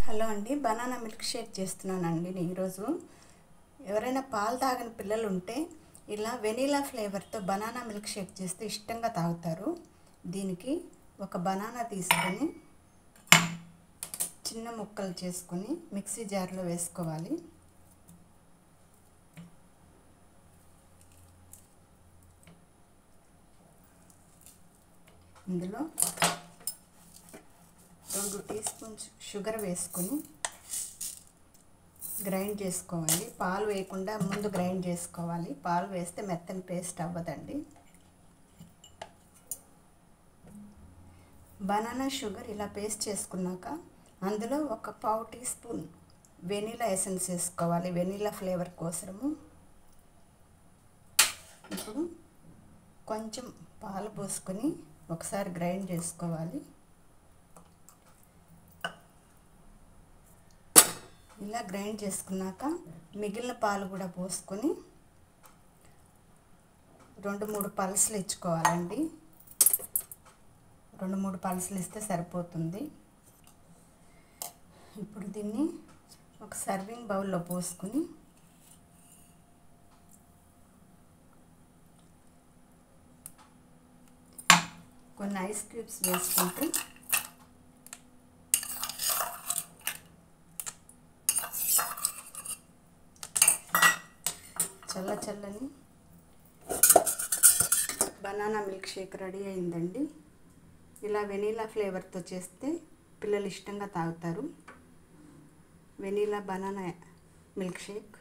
Hello అండి, banana milk shake చేస్తున్నానండి ఈరోజు. ఎవరైనా పాలు తాగని పిల్లలు ఉంటే ఇలా వెనీలా ఫ్లేవర్తో బనానా మిల్క్ షేక్ చేస్తే ఇష్టంగా తాగుతారు. దీనికి ఒక బనానా తీసుకొని చిన్న ముక్కలు చేసుకొని మిక్సీ జార్లో వేసుకోవాలి. ఇందులో 2 టీ స్పూన్స్ షుగర్ వేసుకొని గ్రైండ్ చేసుకోవాలి. పాలు వేయకుండా ముందు గ్రైండ్ చేసుకోవాలి. పాలు వేస్తే మెత్తని పేస్ట్ అవ్వదండి. బనానా షుగర్ ఇలా పేస్ట్ చేసుకున్నాక అందులో ఒక 1/2 టీ స్పూన్ వెనీలా ఎసెన్స్ వేసుకోవాలి, వెనీలా ఫ్లేవర్ కోసము. ఇప్పుడు కొంచెం పాలు పోసుకొని ఒకసారి గ్రైండ్ చేసుకోవాలి. ఇలా గ్రైండ్ చేసుకున్నాక మిగిలిన పాలు కూడా పోసుకొని 2-3 పల్సులు ఇచ్చుకోవాలండి. 2-3 పల్సులు ఇస్తే సరిపోతుంది. ఇప్పుడు దీన్ని ఒక సర్వింగ్ బౌల్లో పోసుకొని కొన్ని ఐస్ క్యూబ్స్ వేసుకుంటూ చల్లని బనానా మిల్క్ షేక్ రెడీ అయిందండి. ఇలా వెనీలా ఫ్లేవర్తో చేస్తే పిల్లలు ఇష్టంగా తాగుతారు. Vanilla banana milk shake.